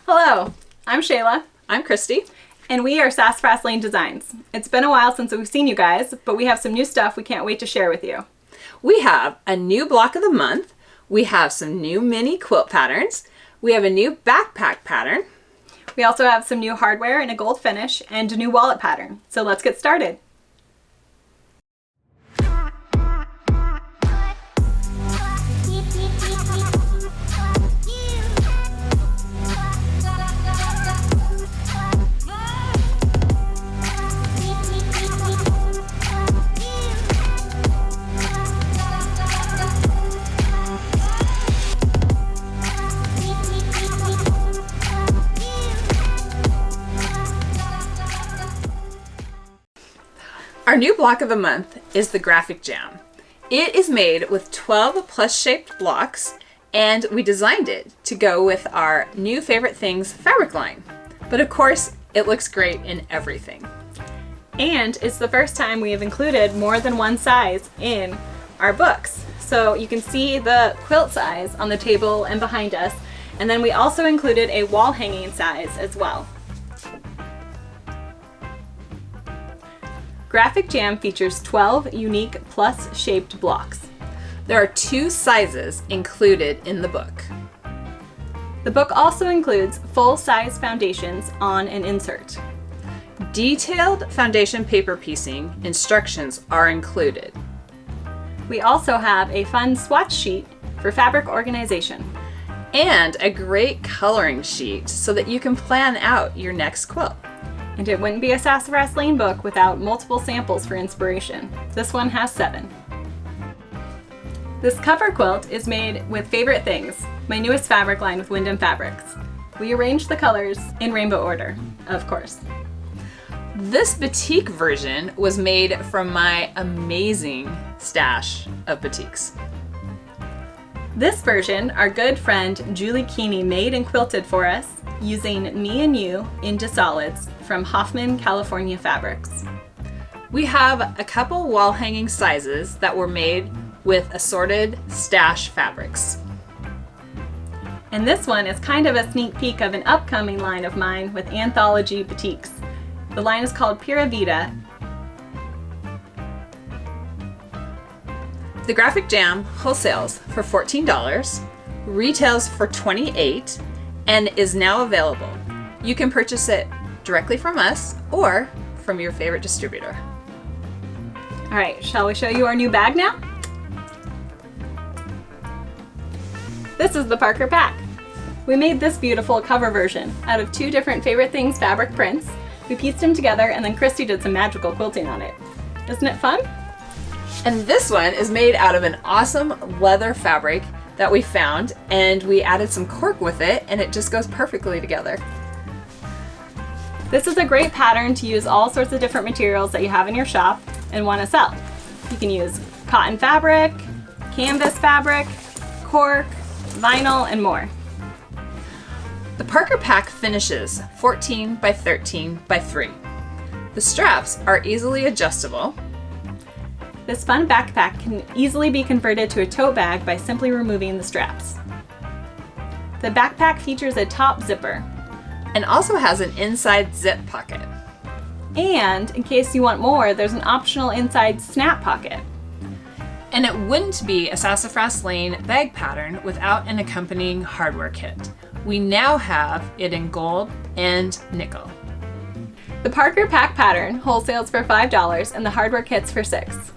Hello, I'm Shayla, I'm Christy. and we are Sassafras Lane Designs. It's been a while since we've seen you guys, but we have some new stuff we can't wait to share with you. We have a new block of the month. We have some new mini quilt patterns. We have a new backpack pattern. We also have some new hardware in a gold finish and a new wallet pattern. So let's get started. Our new block of the month is the Graphic Jam. It is made with 12 plus shaped blocks, and we designed it to go with our new favorite things fabric line. But of course, it looks great in everything. And it's the first time we have included more than one size in our books. So you can see the quilt size on the table and behind us. And then we also included a wall hanging size as well. Graphic Jam features 12 unique plus shaped blocks. There are 2 sizes included in the book. The book also includes full-size foundations on an insert. Detailed foundation paper piecing instructions are included. We also have a fun swatch sheet for fabric organization. And a great coloring sheet so that you can plan out your next quilt. And it wouldn't be a Sassafras Lane book without multiple samples for inspiration. This one has 7. This cover quilt is made with Favorite Things, my newest fabric line with Wyndham Fabrics. We arranged the colors in rainbow order, of course. This batik version was made from my amazing stash of batiks. This version, our good friend Julie Keeney made and quilted for us using Me and You into solids from Hoffman, California Fabrics. We have a couple wall hanging sizes that were made with assorted stash fabrics. And this one is kind of a sneak peek of an upcoming line of mine with anthology batiks. The line is called Pura Vida. The Graphic Jam wholesales for $14, retails for $28, and is now available. You can purchase it directly from us or from your favorite distributor. All right, shall we show you our new bag now? This is the Parker Pack. We made this beautiful cover version out of 2 different Favorite Things fabric prints. We pieced them together and then Christy did some magical quilting on it. Isn't it fun? And this one is made out of an awesome leather fabric that we found, and we added some cork with it, and it just goes perfectly together. This is a great pattern to use all sorts of different materials that you have in your shop and want to sell. You can use cotton fabric, canvas fabric, cork, vinyl, and more. The Parker Pack finishes 14 by 13 by 3. The straps are easily adjustable. This fun backpack can easily be converted to a tote bag by simply removing the straps. The backpack features a top zipper. And also has an inside zip pocket. And in case you want more, there's an optional inside snap pocket. And it wouldn't be a Sassafras Lane bag pattern without an accompanying hardware kit. We now have it in gold and nickel. The Parker Pack pattern wholesales for $5 and the hardware kits for $6.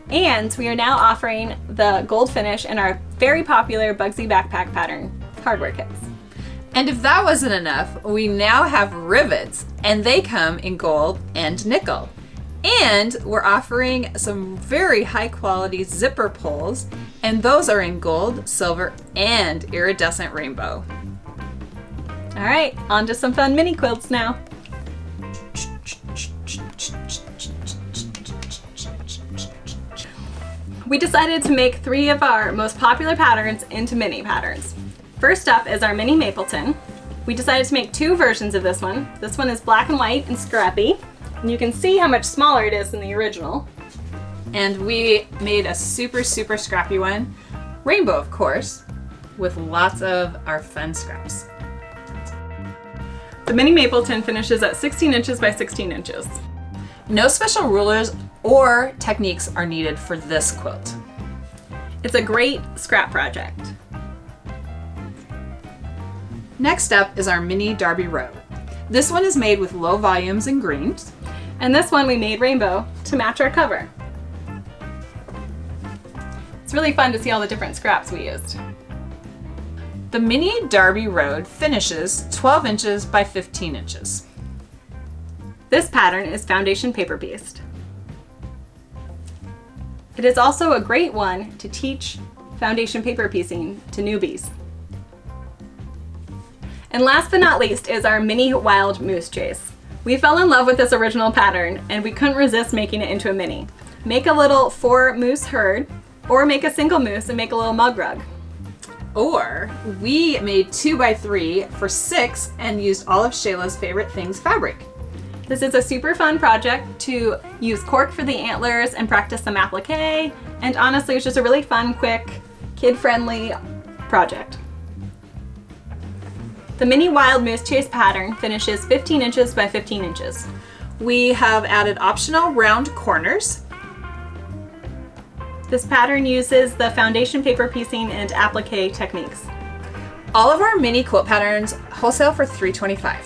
And we are now offering the gold finish in our very popular Bugsy backpack pattern hardware kits. And if that wasn't enough, we now have rivets, and they come in gold and nickel. And we're offering some very high quality zipper pulls, and those are in gold, silver, and iridescent rainbow. All right, on to some fun mini quilts now. We decided to make 3 of our most popular patterns into mini patterns. First up is our mini Mapleton. We decided to make 2 versions of this one. This one is black and white and scrappy. And you can see how much smaller it is than the original. And we made a super scrappy one. Rainbow, of course, with lots of our fun scraps. The mini Mapleton finishes at 16 inches by 16 inches. No special rulers or techniques are needed for this quilt. It's a great scrap project. Next up is our mini Derby Road. This one is made with low volumes and greens. And this one we made rainbow to match our cover. It's really fun to see all the different scraps we used. The mini Derby Road finishes 12 inches by 15 inches. This pattern is foundation paper pieced. It is also a great one to teach foundation paper piecing to newbies. And last but not least is our mini wild moose chase. We fell in love with this original pattern and we couldn't resist making it into a mini. Make a little 4 moose herd, or make a single moose and make a little mug rug. Or we made 2x3 for 6 and used all of Shayla's favorite things fabric. This is a super fun project to use cork for the antlers and practice some applique. And honestly, it's just a really fun, quick, kid-friendly project. The mini wild moose chase pattern finishes 15 inches by 15 inches. We have added optional round corners. This pattern uses the foundation paper piecing and applique techniques. All of our mini quilt patterns wholesale for $3.25.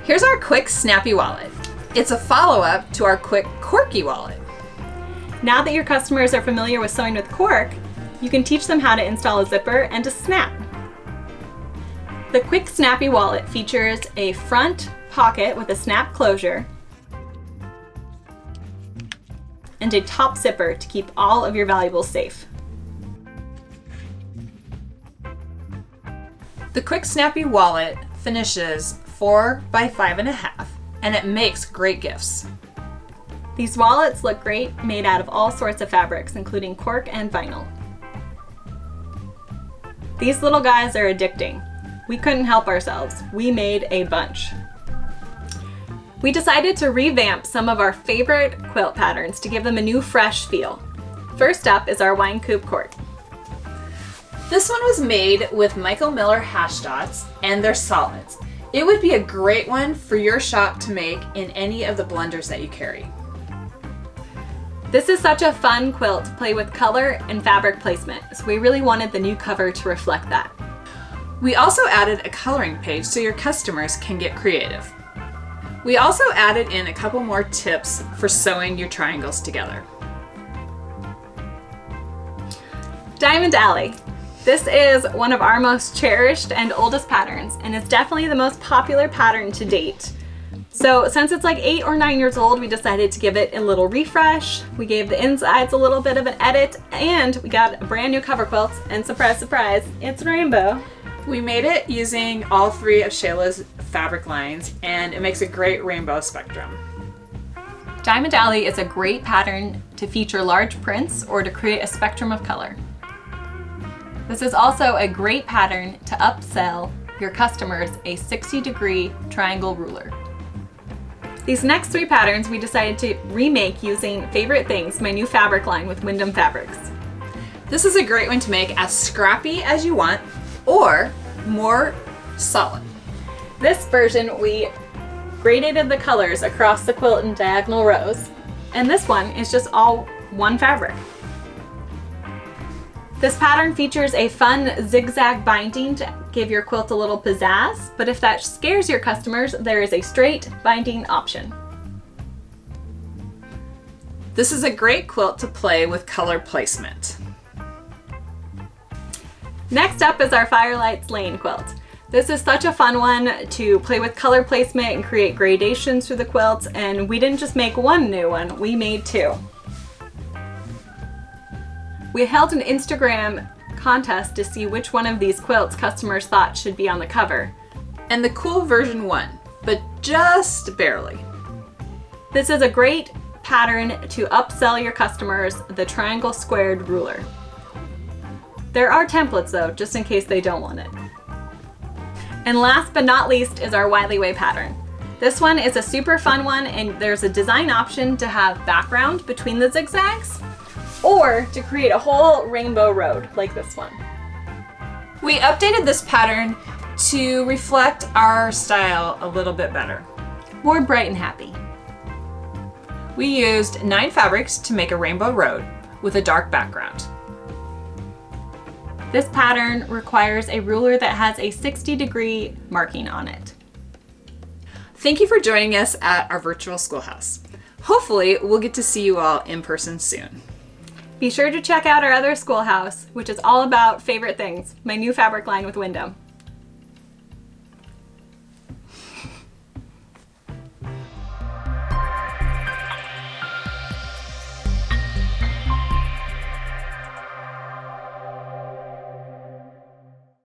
Here's our quick snappy wallet. It's a follow-up to our quick corky wallet. Now that your customers are familiar with sewing with cork, you can teach them how to install a zipper and to snap. The quick snappy wallet features a front pocket with a snap closure and a top zipper to keep all of your valuables safe. The quick snappy wallet finishes 4 by 5.5 and it makes great gifts. These wallets look great, made out of all sorts of fabrics, including cork and vinyl. These little guys are addicting. We couldn't help ourselves. We made a bunch. We decided to revamp some of our favorite quilt patterns to give them a new, fresh feel. First up is our wine coupe cork. This one was made with Michael Miller hash dots and they're solids. It would be a great one for your shop to make in any of the blenders that you carry. This is such a fun quilt to play with color and fabric placement, so we really wanted the new cover to reflect that. We also added a coloring page so your customers can get creative. We also added in a couple more tips for sewing your triangles together. Diamond Alley. This is one of our most cherished and oldest patterns, and it's definitely the most popular pattern to date. So since it's like 8 or 9 years old, we decided to give it a little refresh. We gave the insides a little bit of an edit, and we got a brand new cover quilt, and surprise, surprise, it's rainbow. We made it using all 3 of Shayla's fabric lines, and it makes a great rainbow spectrum. Diamond Alley is a great pattern to feature large prints or to create a spectrum of color. This is also a great pattern to upsell your customers a 60-degree triangle ruler. These next 3 patterns we decided to remake using Favorite Things, my new fabric line with Wyndham Fabrics. This is a great one to make as scrappy as you want or more solid. This version we gradated the colors across the quilt in diagonal rows, and this one is just all one fabric. This pattern features a fun zigzag binding to give your quilt a little pizzazz, but if that scares your customers, there is a straight binding option. This is a great quilt to play with color placement. Next up is our Firelights Lane quilt. This is such a fun one to play with color placement and create gradations through the quilt, and we didn't just make one new one, we made 2. We held an Instagram contest to see which one of these quilts customers thought should be on the cover. And the cool version won, but just barely. This is a great pattern to upsell your customers the triangle squared ruler. There are templates though, just in case they don't want it. And last but not least is our Wiley Way pattern. This one is a super fun one, and there's a design option to have background between the zigzags, or to create a whole rainbow road like this one. We updated this pattern to reflect our style a little bit better. More bright and happy. We used 9 fabrics to make a rainbow road with a dark background. This pattern requires a ruler that has a 60-degree marking on it. Thank you for joining us at our virtual schoolhouse. Hopefully, we'll get to see you all in person soon. Be sure to check out our other schoolhouse, which is all about favorite things, my new fabric line with window.